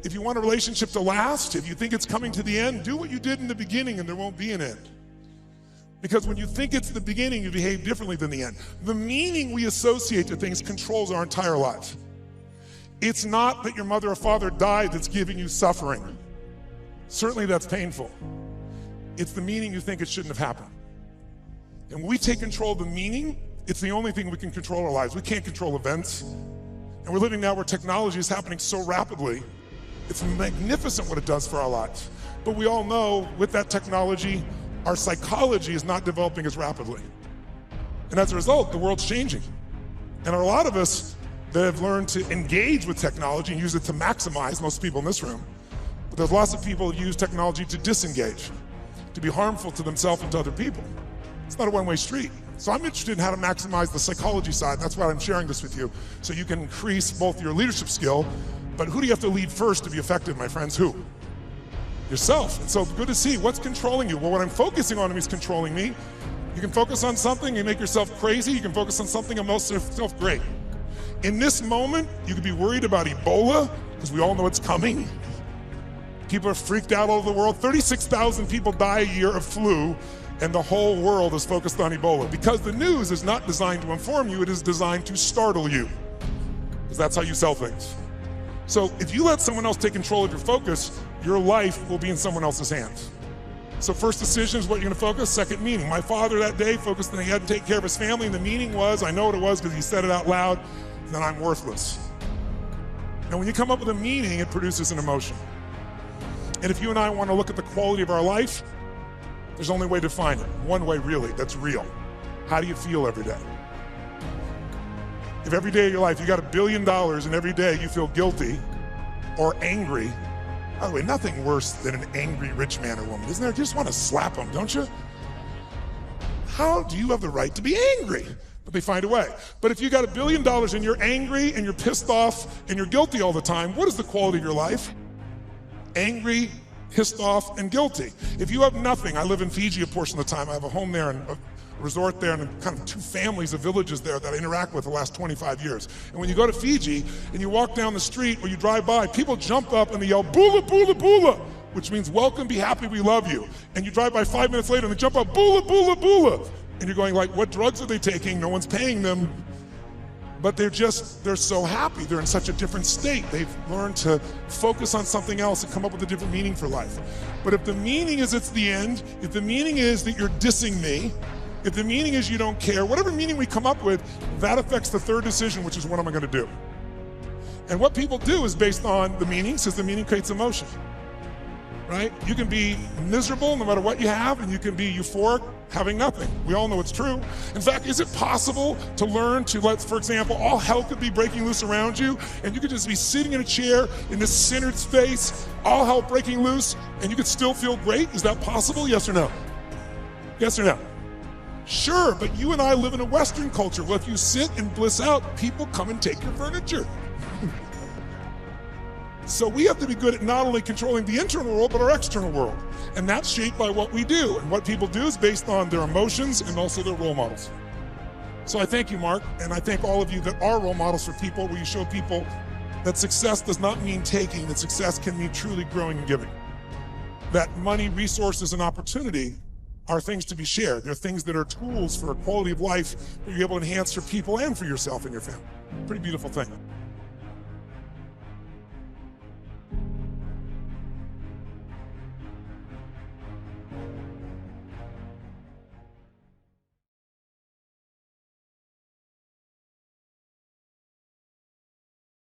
If you want a relationship to last, if you think it's coming to the end, do what you did in the beginning and there won't be an end. Because when you think it's the beginning, you behave differently than the end. The meaning we associate to things controls our entire lives. It's not that your mother or father died that's giving you suffering. Certainly that's painful. It's the meaning you think it shouldn't have happened. And when we take control of the meaning, it's the only thing we can control our lives. We can't control events. And we're living now where technology is happening so rapidly. It's magnificent what it does for our lives. But we all know with that technology, our psychology is not developing as rapidly. And as a result, the world's changing. And a lot of us that have learned to engage with technology and use it to maximize, most people in this room, but there's lots of people who use technology to disengage, to be harmful to themselves and to other people. It's not a one-way street. So I'm interested in how to maximize the psychology side. That's why I'm sharing this with you, so you can increase both your leadership skill, but who do you have to lead first to be effective, my friends? Who? Yourself. And so good to see what's controlling you. Well, what I'm focusing on is controlling me. You can focus on something and make yourself crazy. You can focus on something and make yourself great. In this moment, you could be worried about Ebola, because we all know it's coming. People are freaked out all over the world. 36,000 people die a year of flu, and the whole world is focused on Ebola. Because the news is not designed to inform you, it is designed to startle you. Because that's how you sell things. So if you let someone else take control of your focus, your life will be in someone else's hands. So first decision is what you're gonna focus, second meaning. My father that day focused on he had to take care of his family, and the meaning was, I know what it was because he said it out loud, that I'm worthless. And when you come up with a meaning, it produces an emotion. And if you and I wanna look at the quality of our life, there's only a way to find it. One way really, that's real. How do you feel every day? If every day of your life you got $1 billion and every day you feel guilty or angry, by the way, nothing worse than an angry rich man or woman, isn't there? You just want to slap them, don't you? How do you have the right to be angry? But they find a way. But if you got $1 billion and you're angry and you're pissed off and you're guilty all the time, what is the quality of your life? Angry, pissed off, and guilty. If you have nothing, I live in Fiji a portion of the time, I have a home there and a resort there and kind of 2 families of villages there that I interact with the last 25 years. And when you go to Fiji and you walk down the street or you drive by, people jump up and they yell, "Bula, bula, bula," which means welcome, be happy, we love you. And you drive by 5 minutes later and they jump up, "Bula, bula, bula." And you're going like, what drugs are they taking? No one's paying them. But they're so happy. They're in such a different state. They've learned to focus on something else and come up with a different meaning for life. But if the meaning is it's the end, if the meaning is that you're dissing me, if the meaning is you don't care, whatever meaning we come up with, that affects the third decision, which is what am I gonna do? And what people do is based on the meaning, since the meaning creates emotion, right? You can be miserable no matter what you have, and you can be euphoric having nothing. We all know it's true. In fact, is it possible to learn to for example, all hell could be breaking loose around you, and you could just be sitting in a chair in this centered space, all hell breaking loose, and you could still feel great? Is that possible, yes or no? Yes or no? Sure, but you and I live in a Western culture. Well, if you sit and bliss out, people come and take your furniture. So we have to be good at not only controlling the internal world, but our external world. And that's shaped by what we do. And what people do is based on their emotions and also their role models. So I thank you, Mark, and I thank all of you that are role models for people, where you show people that success does not mean taking, that success can mean truly growing and giving. That money, resources, and opportunity are things to be shared. They're things that are tools for a quality of life that you're able to enhance for people and for yourself and your family. Pretty beautiful thing.